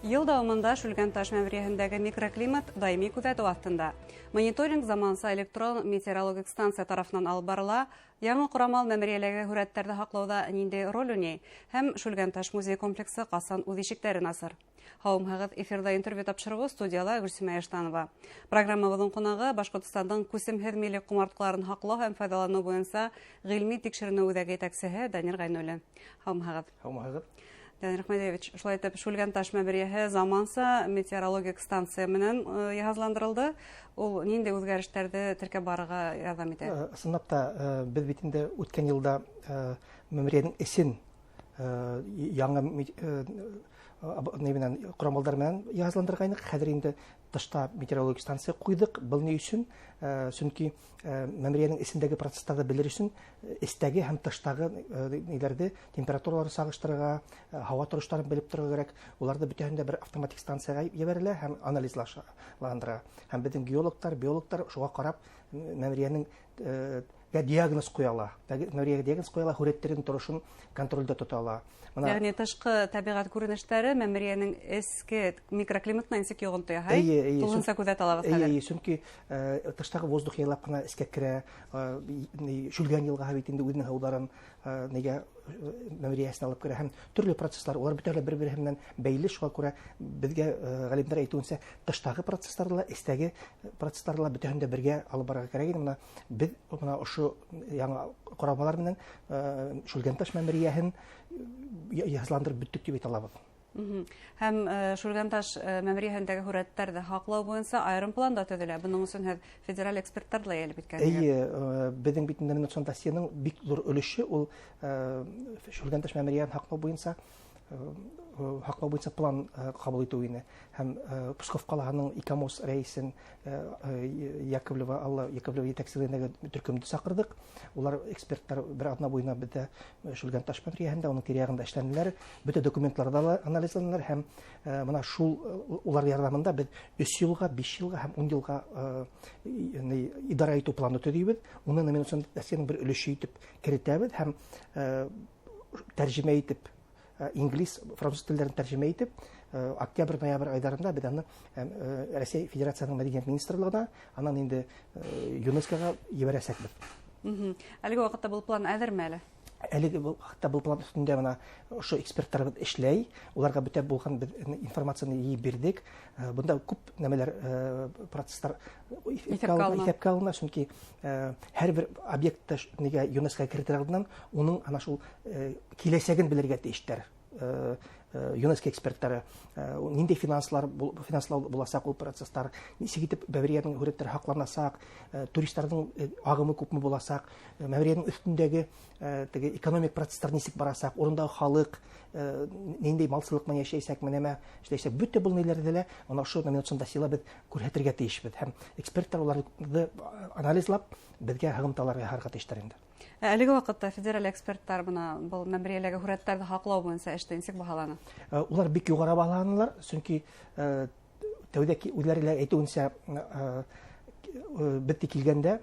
Ел дәвамында Шүлгән таш мәмерйәһендәге микроклимат даими күзәтү астында. Мониторинг заманса электрон метеорологик станция тарафынан алып барыла. Яңа корамал мәмерйәләргә һүрәтләрне һаклауда нинди роль уйный һәм Шүлгән таш музей комплексы касан үз ишекләрен ачар. Һаумһагыз эфирда интервью тапшыруы студияла Гөлсимә Яштанова. Программабызның кунагы Башкортстанның күсемһез милек кумарткаларын һаклау һәм файдалану буенча гыйльми тикшеренү үҙәге итәкчеһе Данир Гайнуллин. Һаумһагыз. Данир Әхмәдиевич, шулай итеп Шүлгән таш мәмерйәһе заманса метеорологик станция менән яһазландырылды. Ул нинди үзгәрешләрне теркәп барырга ярдәм итә? Ысынлап та без бит инде үткән елда мәмерйәнең эсен яңа корамалдар менән яһазландыргайнык. Хәзер инде тышта метеорологик станция куйдык. Был ни өчен? Чөнки мәмерйәнең эсендәге процессларны белер өчен эстәге һәм тыштагы ниләрне температураларын сагыштырырга, һава торышларын белеп торырга кирәк. Уларны бөтенләй бер автоматик станциягә җибәрелә һәм анализлаштыра. Һәм безнең геологлар, биологлар шуга карап мәмерйәнең диагноз куяла. Мәмерйәгә диагноз куяла, һүрәтләрен торышын контрольдә тотала. Ягъни тышкы табигать күренешләре мәмерйәнең эске микроклиматына ничек йогынты яһай? Тулынса күзәтә алабыз хәзер. Чөнки тыштагы воздух елап кына эскә керә. Шүлгән елга бит инде үзенең һауларын нигә мәмерйәсенә алып керә һәм төрле процесслар, улар бөтенләй бер-бере белән бәйле. Шуңа күрә безгә галимнәр әйтүенчә тыштагы процессларла эстәге процессларла бөтенләй бергә алып барырга кирәк иде. Без ошо яңа корамалар менән Шүлгән таш мәмерйәһен яһазландырып беттек дип әйтә алабыз. Һәм Шүлгән таш мәмерйәһендәге һүрәтләрне һаклау буенча аерым планда төзелә. Буның өчен федераль экспертлар да ялып иткән. Безнең бит инде Донецкиянең бик зур өлеше ул Шүлгән таш мәмерйәһен һаклау буенча план кабул итү ине. Һәм Псков калаһының ИКАМОС рәисен Яковлева Алла Яковлева итәкчелегендәге төркемне чакырдык. Улар экспертлар бер атна буена бит Шүлгән таш мәмерйәһендә уның тирәгендә эшләнделәр. Бөтен документларда анализланылар һәм моны шул улар ярдәмендә без 3 елга, 5 елга һәм 10 елга идара итү планы төзибез. Уны Донецкиянең бер өлеше итеп кертәбез һәм тәрҗемә итеп инглиз, француз телләрен тәрҗемә итеп, октябрь-ноябрь айдарында без аны Россия Федерациясының мәдәният министрлыгына, аннан инде ЮНЕСКОга җибәрәсәкбез. Әлеге вакытта бу план әзерме әле? Әлеге вакытта бу план өстендә менә ошо экспертлар эшләй. Уларга бөтен булган информацияны җыеп бирдек. Бунда күп нәмәләр процесслар исәпкә алына, чөнки һәрбер объектта нигә ЮНЕСКОга кертер алдыннан уның ана шул киләчәген белергә тиештәр. ЮНЕСКО экспертлары нинди финанслар буласак ул процесслар, ничек итеп мәмерйәнең һүрәтләре һакланасак, туристларның агымы күпме буласак, мәмерйәнең өстендәге теге экономик процесслар ничек барасак, урындагы халык нинди малсызлык менән яшәйсәк, менә эшләйсәк, бөтен бу ниләрдә ана шул номинациядә сила без күрһәтергә тиешбез. Һәм экспертлар уларны анализлап безгә һәгымталар яһарга тиештер инде. Әлеге вакытта федераль экспертлар бу мәмерйәләргә һүрәтләрне һаклау буенча эштә ничек баһалана? Улар бик югары баһаланалар, чөнки тәүдә үзләре әйтүенчә бетте килгәндә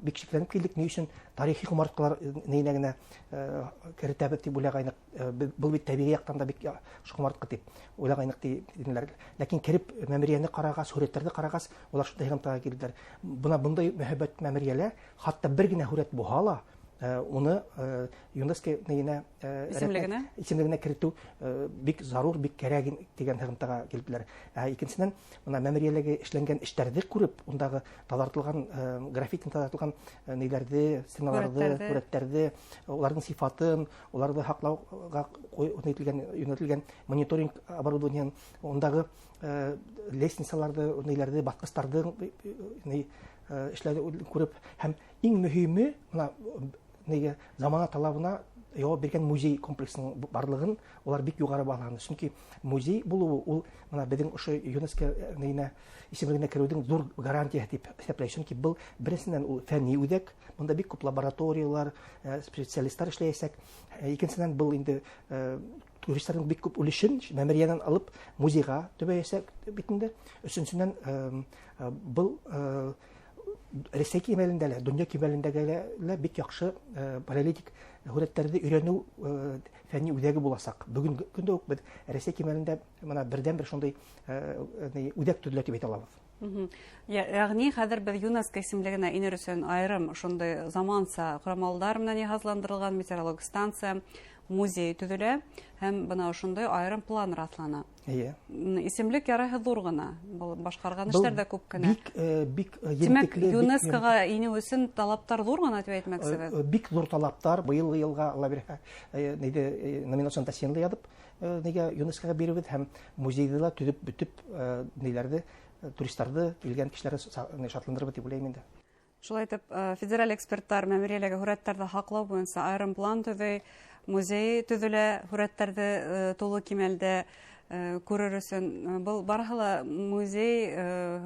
бик шикләнеп килдек. Ни өчен тарихи кумарткалар нигә генә кертәбез дип уйлагайнык. Бу бит табигый яктан да бик кумартка дип уйлагайнык диделәр. Ләкин кереп мәмерйәне карагас, һүрәтләрне карагас, улар шунда һәгымтага килделәр. Бундай мөхәббәт мәмерйәләр, хәтта бер генә һүрәт буһала, уны ЮНЕСКО исемлегенә кертү бик зарур, бик кирәк дигән һәгымтага килделәр. Икенчедән, моны мәмерйәләргә эшләнгән эшләрне күреп, ундагы тазартылган графикны тазартылган ниләрне, сценаларны, һүрәтләрне, уларның сыйфатын, уларны һаклауга юнәтелгән мониторинг оборудованиен, ундагы лестницаларны, ниләрне, баскычларны эшләрне күреп һәм иң мөһиме нигә замана талабына җавап биргән музей комплексының барлыгын улар бик югары баһалады. Чөнки музей булуы ул менә безнең ошо ЮНЕСКО исемлегенә керүнең зур гарантия дип исәпләй. Чөнки бу беренчедән ул фәнни үзәк, монда бик күп лабораториялар, специалистлар эшләячәк. Икенчедән бу инде туристларның бик күп өлешен мәмерйәннән алып музейга төбәясәк бит инде. Өченчедән бу Рәсәй кимәлендә лә, дөнья кимәлендәге лә бик яхшы паралитик һүрәтләрне өйрәнү фәнни үҙәге буласаҡ. Бөгөнгө көндә үк без Рәсәй кимәлендә мына бердән-бер шундай үҙәк төҙөлә дип әйтә алабыҙ. Ягъни хәзер без ЮНЕСКО исемлегенә инер өсөн айрым шундай заманса ҡорамалдар менән йыһазландырылган метеорологик станция, музей төҙөлә һәм бына ошондай айрым план раҫлана. Исемлек ярайһы ҙур ғына, башҡарған эштәр дә күп кенә. Бик Тимәк, ЮНЕСКО инеү өсөн талаптар ҙур ғына дип әйтмәксебеҙ. Бик ҙур талаптар. Быйылғы йылға Алла бирһә, номинацион тәсьйинле яҙып, ЮНЕСКОға биребеҙ һәм музейҙы ла төҙөп бөтөп, туристарҙы, килгән кешеләрҙе шатландырып дип уйлайым инде. Шулай итеп, федераль эксперттар мәмерйәләге һүрәттәрҙе һаҡлау буйынса айрым план төҙөй, музей төҙөлә, һүрәттәрҙе тулы кимәлдә күрер өсөн. Был барыһы ла музей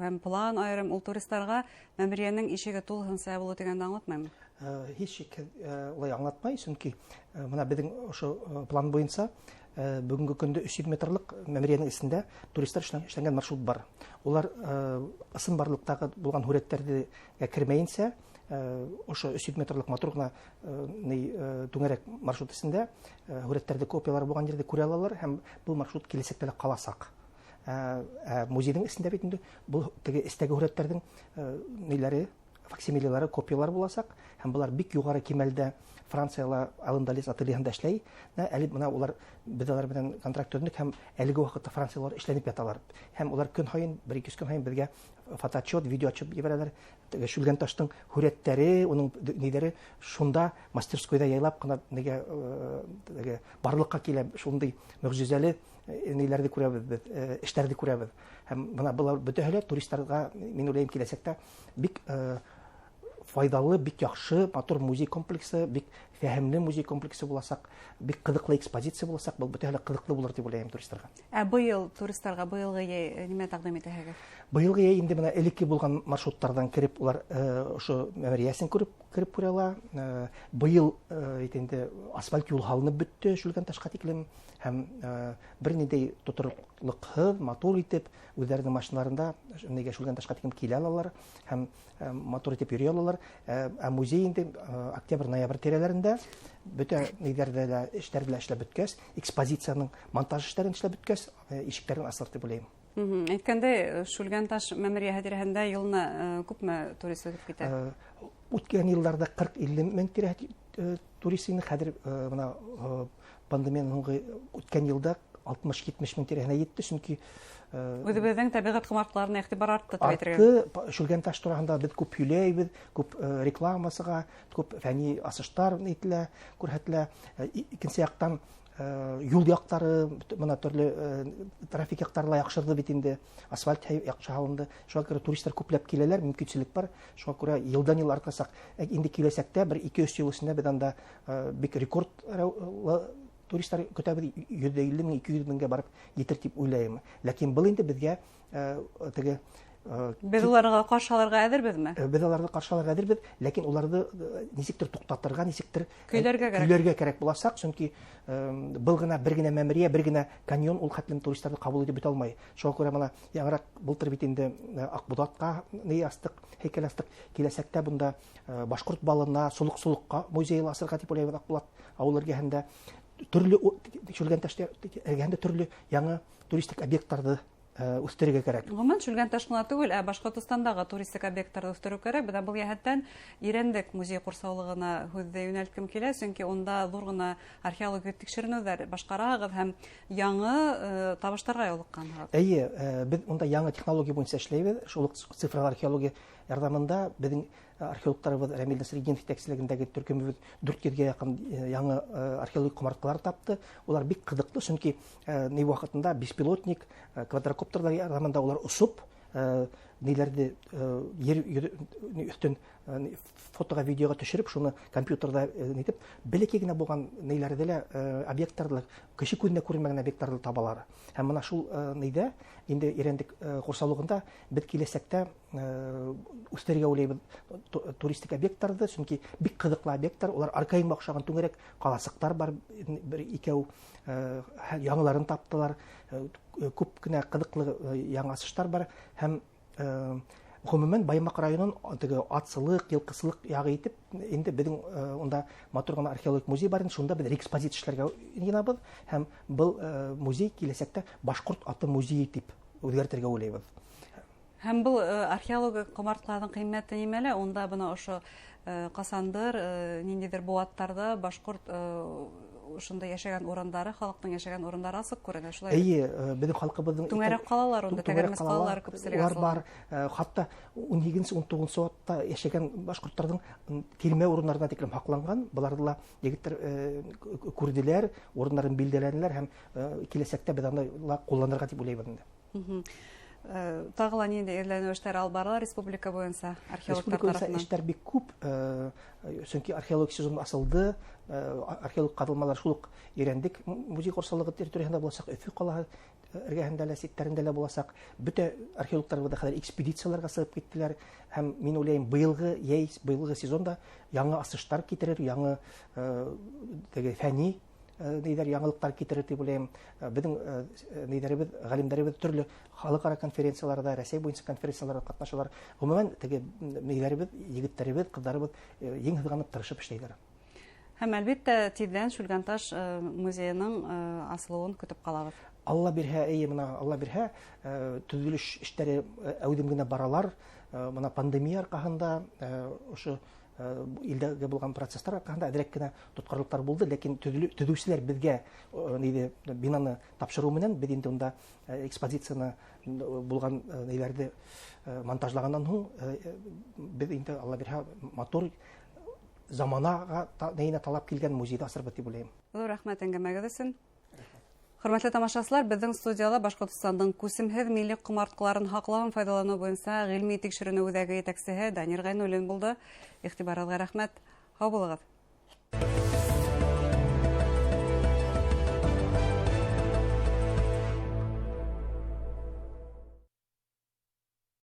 һәм план айрым ул туристарға мәмерйәнең ишеге тулыһынса булыу дигәнде аңлатмаймы? Һис шикһеҙ улай аңлатмай, сөнки бына беҙҙең ошо план буйынса бүгенге көндө 300 метрлык мәмерйәнең эсендә туристар эшләнгән маршрут бар. Улар ысын барлыҡтағы булған һүрәттәрҙе кермәйенсә, ошо 300 метрлык матур гына түңәрәк маршрут эсендә һүрәттәрҙе копиялары булған ерҙе күрә алалар һәм был маршрут киләсәктә лә ҡаласаҡ. Музейҙың эсендә бит инде был теге эстәге һүрәттәрҙең факсимилелары, копиялары буласаҡ һәм былар бик юғары кимәлдә Францияла Алындалис ательеһында эшләй. Әле бына улар беҙ алар менән контракт төҙөнөк һәм әлеге ваҡытта Франциялар эшләнеп яталар. Һәм улар көн һайын, 1-2 көн һайын беҙгә фотоотчет, видеоотчет ебәрәләр. Шүлгән таштың һүрәттәре, уның нидәре шунда мастерскойҙа яйлап ҡына барлыҡҡа килә, шундай мөғжизәле ниләрҙе күрәбеҙ беҙ, эштәрҙе күрәбеҙ. Һәм бына былар бөтәһе лә туристарға, мин уйлайым, киләсәктә бик файдалы, бик яҡшы, матур музей комплексы, бик фәһемле музей комплексы буласаҡ, бик ҡыҙыҡлы экспозиция буласаҡ, был бөтәһе лә ҡыҙыҡлы булыр дип уйлайым туристарға. Быйыл туристарға быйылғы йәй нимә тәҡдим итәһегеҙ? Быйылғы йәй инде бына элекке булған маршруттарҙан кирип, улар ошо мәмерйәсен кирип күрә ала. Быйыл инде асфальт юл һалынып бөттө, Шүлгән ташҡа тиклем, һәм бер ниндәй тотороҡлоҡһыҙ, матур итеп, үҙҙәренең машиналарында Шүлгән ташҡа тиклем килә алалар һәм матур итеп йөрөй алалар. Музей инде октябрь-ноябрь тирәләрендә бөтә нидәрҙә лә эштәрҙе лә эшләп бөткәс, экспозицияның монтаж эштәрен эшләп бөткәс, ишектәрен асыр дип уйлайым. Әйткәндәй, Шүлгән таш мәмерйәһе тирәһендә йылына күпме турист үтеп китә? Үткән йылдарда 40-50 мең тирәһе турист инде, хәҙер бына пандемияның һуңғы үткән йылда 60-70 мең тирәһенә етте, сөнки үҙебеҙҙең тәбиғәт ҡомартҡыларына иғтибар артты. Шүлгән таш тураһында беҙ күп һөйләйбеҙ, күп реклама сыға, күп фәнни асыштар күрһәтелә. Икенсе яҡтан юл яҡтары, бына төрлө трафик яҡтары ла яҡшырҙы бит инде, асфальт яҡшы һалынды. Шуға күрә туристар күпләп киләләр, мөмкинселек бар. Шуға күрә йылдан-йыл артасаҡ. Инде киләсәктә бер 2-3 йыл эсендә беҙ анда бик рекорд туристар көтәбеҙ, 150 мең, 200 меңгә барып етер тип уйлайым. Ләкин был инде беҙгә теге Беҙ уларға ҡаршы алырға әҙербеҙме? Беҙ уларҙы ҡаршы алырға әҙербеҙ, ләкин уларҙы нисектер туҡтатырға, нисектер көйләргә кәрәк буласаҡ, сөнки был ғына бер генә мәмерйә, бер генә каньон ул хәтлем туристарҙы ҡабул итеп бөтә алмай. Шуға күрә бына яңыраҡ былтыр бит инде Аҡбуҙатҡа астыҡ, һәйкәл астыҡ. Киләсәктә бында башҡорт балына, солоҡ-солоҡҡа музейы асырға тип уйлайбыҙ Аҡбуҙат ауыл эргәһендә. Төрлө Шүлгән таш эргәһендә төрлө яңы туристик объекттарҙы үҫтерергә кәрәк. Ғөмүмән Шүлгән таш ҡына түгел, Башҡортостандағы туристик объекттарҙы үҫтереү кәрәк. Бына был йәһәттән Ирәндек музей ҡурсаулығына һүҙҙе йүнәлткем килә, сөнки унда ҙур ғына археологик тикшеренеүҙәр башҡараһығыҙ һәм яңы табыштарға юлыҡҡанһығыҙ. Эйе, беҙ унда яңы технология буйынса эшләйбеҙ. Шул цифрлы археология ярҙамында беҙҙең археологтарыбыҙ Рәмил Насретдинов етәкселегендәге төркөмөбөҙ 400-гә яҡын яңы археологик ҡомартҡылар тапты. Улар бик ҡыҙыҡлы, сөнки ни ваҡытында беспилотник, квадрокоптерҙар ярҙамында улар осоп, ниләрҙе ер өҫтөн фотоға, видеоға төшөрөп, шуны компьютерҙа нитеп, бәләкәй генә булған ниләрҙе лә объекттарҙы, кеше күҙенә күренмәгән объекттарҙы табалар. Һәм мына шул нидә, инде Ирәндек ҡурсаулығында беҙ киләсәктә үҫтерергә уйлайбыҙ туристик объекттарҙы, сөнки бик ҡыҙыҡлы объекттар, улар аркаинға оҡшаған түңәрәк ҡаласыҡтар бар, бер-икәү яңыларын таптылар, күп кенә ҡыҙыҡлы яңы асыштар бар, һәм Гомумән Баймак районын теге атсылык, йылкысылык ягы итеп, инде безнең онда матур гына археологик музей бар, шунда без экспозиция эшләргә генабыз һәм был музей киләсәктә башкорт аты музее дип үзгәртергә уйлыйбыз. Һәм бұл археологик комартларның кыйммәте нимәле? Онда бына ошо касандыр, ниндидер буаттарда башкорт ушында яшәгән урындары, халыктың яшәгән урындары асык күренә, шулай. Әйе, безнең халкыбызның Түңәрәк калалар, онда тәгәрмәс калалар күпселәр бар. Хатта 18-19 сәгатьтә яшәгән башкортларның килмә урыннарына тиклем хакланган. Буларда егетләр күрделәр, урыннарын билдәләделәр һәм киләсәктә без аны кулланырга дип уйлыйбыз инде. Тагыла нинди эзләнү эшләре алып баралар республика буенча археологлар тарафыннан? тарафыннан? Эшләр бик күп, чөнки археологик сезон асылды, археолог кадылмалар шулык өйрәндек. Музей корсалыгы территориясендә булсак, Өфе каласы эргәһендә лә, ситтәрендә лә булсак, бөтә археологлар да хәзер экспедицияләргә сыгып киттеләр һәм мин уйлыйм, быелгы сезонда яңа асыштар китерер, яңа теге фәнни яңалыктар китерер дип уйлыйм. Безнең галимнәребез төрле халыкара конференцияларда, Россия буенча конференцияларда катнашалар. Гомумән теге егетләребез, кызларыбыз ең хызганып тырышып эшләйләр. Һәм әлбәттә тиздән Шүлгәнташ музееның асылуын көтеп калабыз. Алла бирһә, Алла бирһә, төзелеш эшләре әүдем генә баралар. Моны пандемия аркасында ошо илдәге булган процесстар аркасында әдрәк кенә тоткарлыклар булды, ләкин төзүчеләр безгә бинаны тапшыру менән без инде унда экспозицияны булган ниләрне монтажлаганнан соң без инде Алла бирһә матур заманага нәйенә талап килгән музейда асырбыз дип уйлыйм. Зур рәхмәт әңгәмәгез өчен. Хөрмәтле тамашачылар, безнең студияда Башкортстандың күсемһеҙ милли ҡомартҡыларын һаҡлауын файҙаланыу буйынса ғилми тикшеренеү үҙәге етәксеһе Данир Ғәйнуллин булды. Иғтибарығыҙға рәхмәт. Һау булығыҙ.